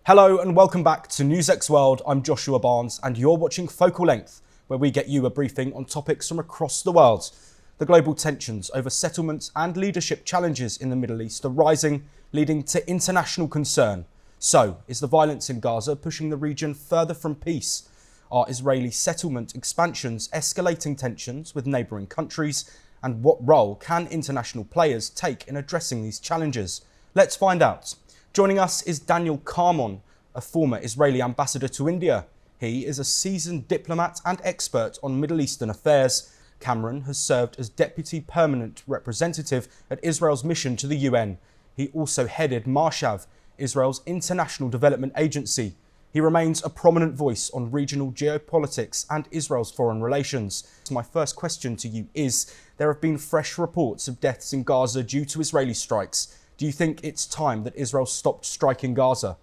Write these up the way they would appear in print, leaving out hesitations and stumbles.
Hello and welcome back to NewsX World. I'm Joshua Barnes and you're watching Focal Length, where we get you a briefing on topics from across the world. The global tensions over settlements and leadership challenges in the Middle East are rising, leading to international concern. So, is the violence in Gaza pushing the region further from peace? Are Israeli settlement expansions escalating tensions with neighbouring countries? And what role can international players take in addressing these challenges? Let's find out. Joining us is Daniel Carmon, a former Israeli ambassador to India. He is a seasoned diplomat and expert on Middle Eastern affairs. Cameron has served as deputy permanent representative at Israel's mission to the UN. He also headed Marshav, Israel's international development agency. He remains a prominent voice on regional geopolitics and Israel's foreign relations. So my first question to you is, there have been fresh reports of deaths in Gaza due to Israeli strikes. Do you think it's time that Israel stopped striking Gaza?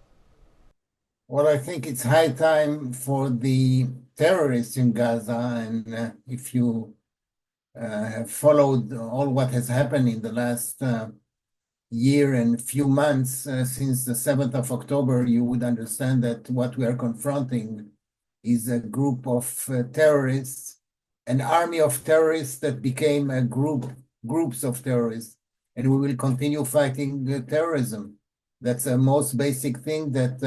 Well, I think it's high time for the terrorists in Gaza. And if you have followed all what has happened in the last year and few months since the 7th of October, you would understand that what we are confronting is a group of terrorists, an army of terrorists that became groups of terrorists. And we will continue fighting terrorism. That's the most basic thing that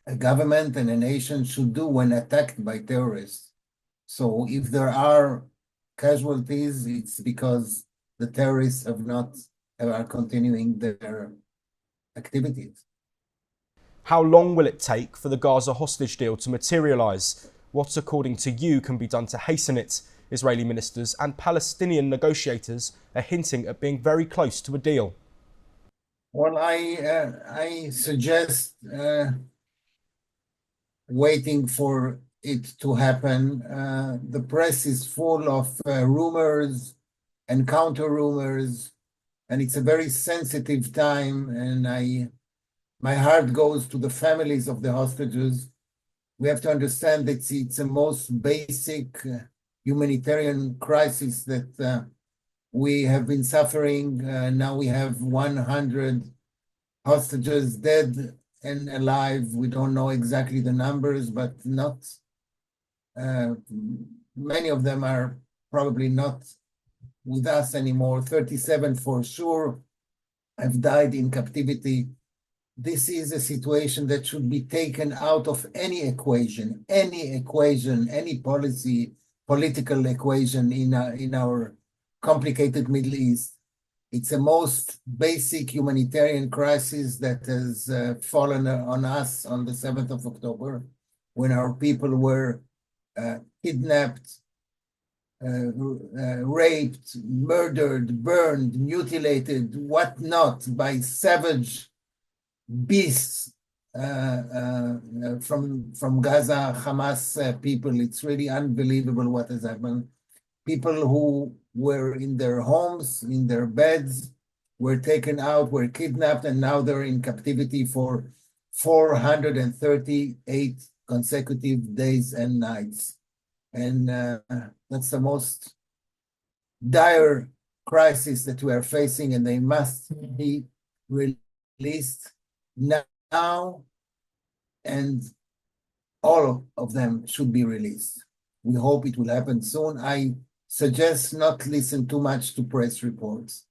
a government and a nation should do when attacked by terrorists. So if there are casualties, it's because the terrorists are continuing their activities. How long will it take for the Gaza hostage deal to materialise? What, according to you, can be done to hasten it? Israeli ministers and Palestinian negotiators are hinting at being very close to a deal. Well, I suggest waiting for it to happen. The press is full of rumors and counter rumors, and it's a very sensitive time. And my heart goes to the families of the hostages. We have to understand that it's the most basic humanitarian crisis that we have been suffering. Now we have 100 hostages dead and alive. We don't know exactly the numbers, but not many of them are probably not with us anymore. 37 for sure have died in captivity. This is a situation that should be taken out of any equation, any political equation in our complicated Middle East. It's the most basic humanitarian crisis that has fallen on us on the 7th of October, when our people were kidnapped, raped, murdered, burned, mutilated, whatnot, by savage beasts from Gaza, Hamas people. It's really unbelievable what has happened. People who were in their homes, in their beds, were taken out, were kidnapped, and now they're in captivity for 438 consecutive days and nights. And that's the most dire crisis that we are facing, and they must be released now, and all of them should be released. We hope it will happen soon. I suggest not listen too much to press reports.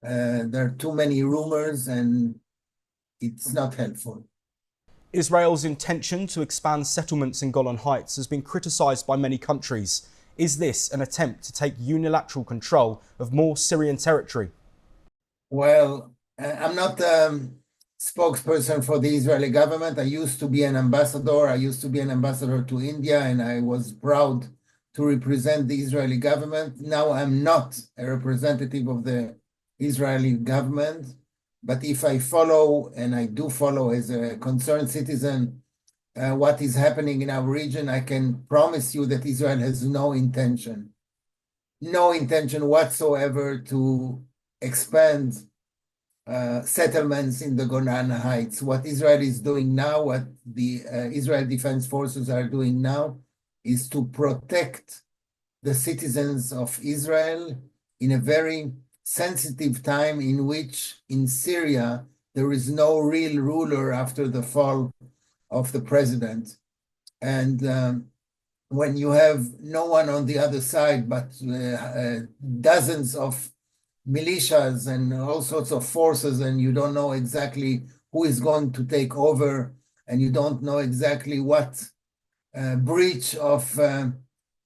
There are too many rumors and it's not helpful. Israel's intention to expand settlements in Golan Heights has been criticised by many countries. Is this an attempt to take unilateral control of more Syrian territory? Well, I'm not spokesperson for the Israeli government. I used to be an ambassador. I used to be an ambassador to India, and I was proud to represent the Israeli government. Now I'm not a representative of the Israeli government, but if I follow, and I do follow as a concerned citizen, what is happening in our region, I can promise you that Israel has no intention whatsoever to expand settlements in the Golan Heights. What Israel is doing now, what the Israel Defense Forces are doing now, is to protect the citizens of Israel in a very sensitive time in which in Syria there is no real ruler after the fall of the president. And when you have no one on the other side, but dozens of militias and all sorts of forces, and you don't know exactly who is going to take over, and you don't know exactly what breach of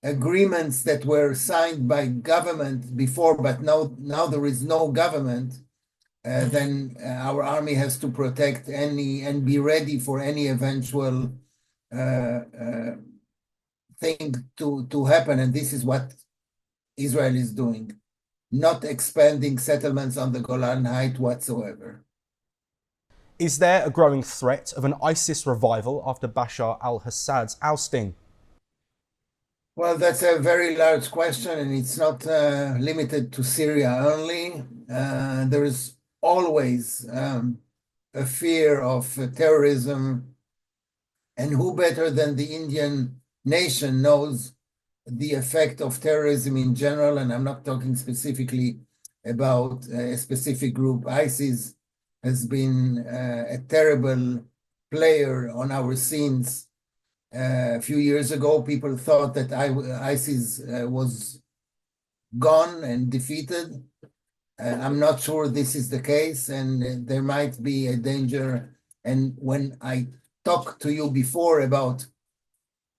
agreements that were signed by government before, but now there is no government, then our army has to protect any and be ready for any eventual thing to happen. And this is what Israel is doing, not expanding settlements on the Golan Heights whatsoever. Is there a growing threat of an ISIS revival after Bashar al-Assad's ousting? Well, that's a very large question, and it's not limited to Syria only. There is always a fear of terrorism, and who better than the Indian nation knows the effect of terrorism in general, and I'm not talking specifically about a specific group. ISIS has been a terrible player on our scenes. A few years ago, people thought that ISIS was gone and defeated. I'm not sure this is the case, and there might be a danger. And when I talked to you before about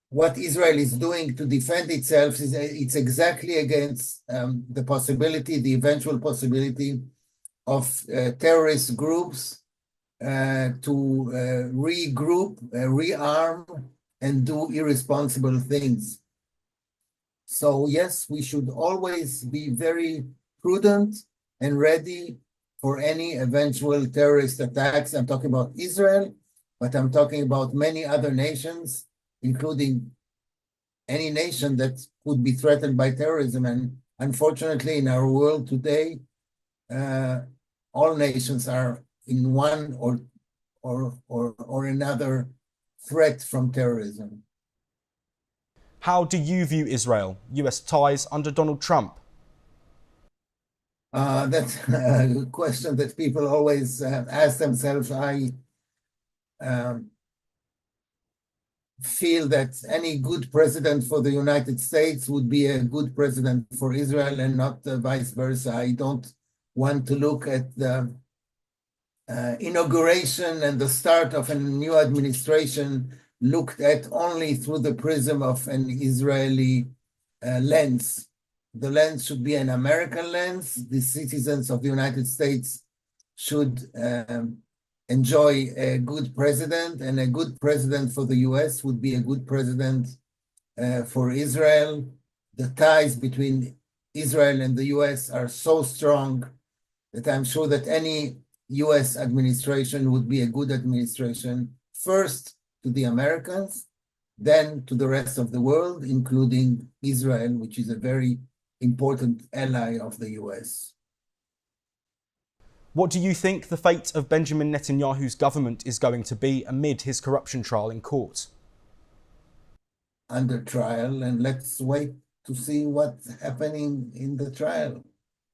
what Israel is doing to defend itself, it's exactly against the eventual possibility of terrorist groups to regroup, rearm, and do irresponsible things. So yes, we should always be very prudent and ready for any eventual terrorist attacks. I'm talking about Israel, but I'm talking about many other nations, including any nation that could be threatened by terrorism. And unfortunately, in our world today, all nations are in one or another threat from terrorism. How do you view Israel, US ties under Donald Trump? That's a question that people always ask themselves. I feel that any good president for the United States would be a good president for Israel and not vice versa. I don't want to look at the inauguration and the start of a new administration looked at only through the prism of an Israeli lens. The lens should be an American lens. The citizens of the United States should enjoy a good president, and a good president for the US would be a good president for Israel. The ties between Israel and the US are so strong that I'm sure that any US administration would be a good administration, first to the Americans, then to the rest of the world, including Israel, which is a very important ally of the US. What do you think the fate of Benjamin Netanyahu's government is going to be amid his corruption trial in court? Under trial, and let's wait to see what's happening in the trial.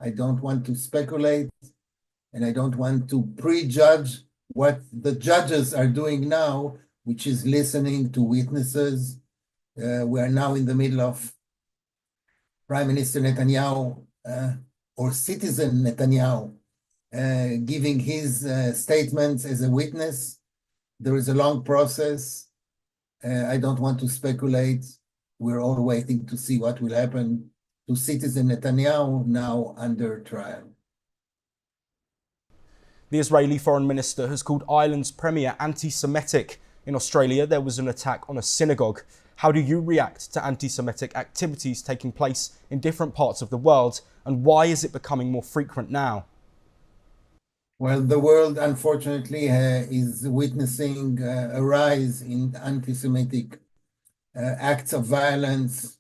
I don't want to speculate, and I don't want to prejudge what the judges are doing now, which is listening to witnesses. We are now in the middle of Prime Minister Netanyahu or citizen Netanyahu giving his statements as a witness. There is a long process. I don't want to speculate. We're all waiting to see what will happen to citizen Netanyahu now under trial. The Israeli foreign minister has called Ireland's premier anti-Semitic. In Australia, there was an attack on a synagogue. How do you react to anti-Semitic activities taking place in different parts of the world, and why is it becoming more frequent now? Well, the world, unfortunately, is witnessing a rise in anti-Semitic acts of violence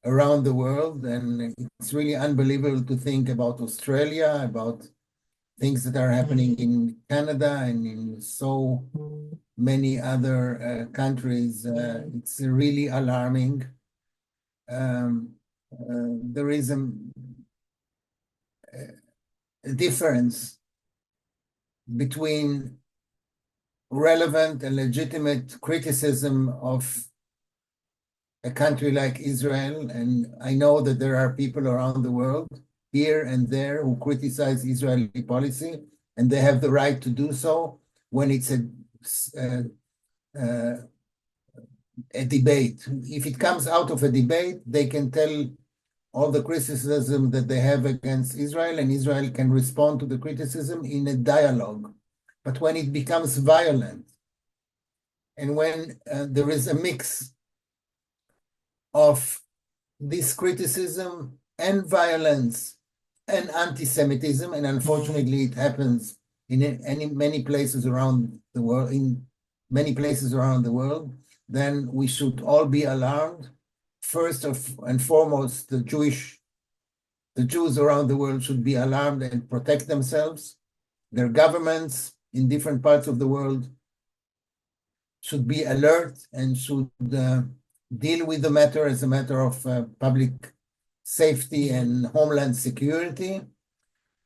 around the world. And it's really unbelievable to think about Australia, about things that are happening in Canada and in so many other countries. It's really alarming. There is a difference between relevant and legitimate criticism of a country like Israel. And I know that there are people around the world, here and there, who criticize Israeli policy, and they have the right to do so when it's a debate. If it comes out of a debate, they can tell all the criticism that they have against Israel, and Israel can respond to the criticism in a dialogue. But when it becomes violent, and when there is a mix of this criticism and violence and anti-Semitism, and unfortunately it happens in many places around the world, then we should all be alarmed. First and foremost, the Jews around the world should be alarmed and protect themselves. Their governments in different parts of the world should be alert and should deal with the matter as a matter of public safety and homeland security.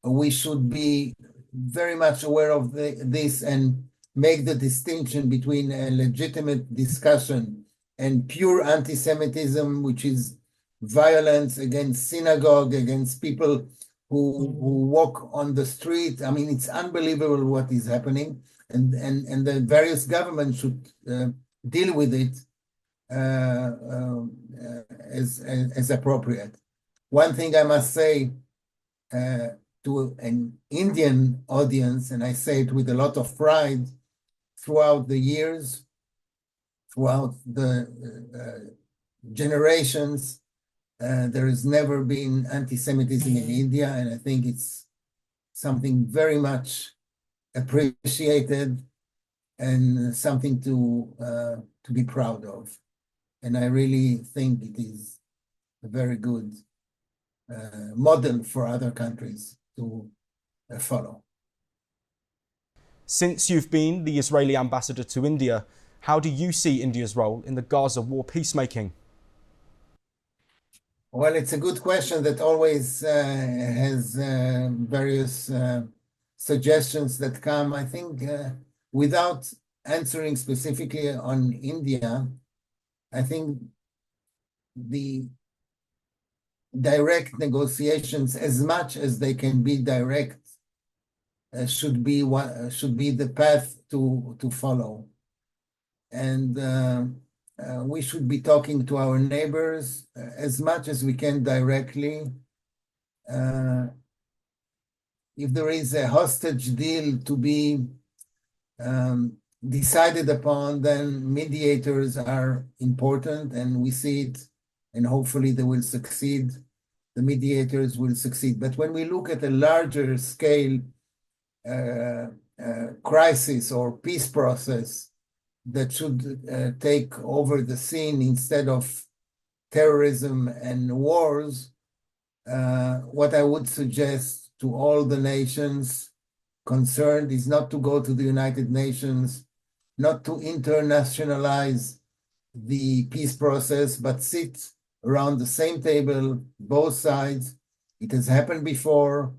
We should be very much aware of this and make the distinction between a legitimate discussion and pure anti-Semitism, which is violence against synagogue, against people who walk on the street. I mean, it's unbelievable what is happening, and the various governments should deal with it as appropriate. One thing I must say to an Indian audience, and I say it with a lot of pride, throughout the years, throughout the generations, there has never been anti-Semitism in India, and I think it's something very much appreciated and something to be proud of. And I really think it is a very good model for other countries to follow. Since you've been the Israeli ambassador to India, how do you see India's role in the Gaza war peacemaking? Well, it's a good question that always has various suggestions that come. I think without answering specifically on India, I think the direct negotiations, as much as they can be direct, should be the path to follow. And we should be talking to our neighbors as much as we can directly. If there is a hostage deal to be decided upon, then mediators are important, and we see it, and hopefully they will succeed. The mediators will succeed. But when we look at a larger scale crisis or peace process that should take over the scene instead of terrorism and wars, what I would suggest to all the nations concerned is not to go to the United Nations, not to internationalize the peace process, but sit around the same table, both sides. It has happened before.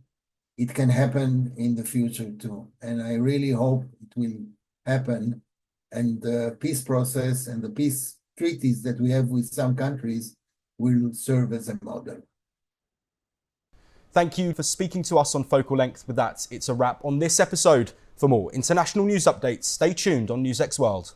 It can happen in the future too. And I really hope it will happen. And the peace process and the peace treaties that we have with some countries will serve as a model. Thank you for speaking to us on Focal Length. With that, it's a wrap on this episode. For more international news updates, stay tuned on NewsX World.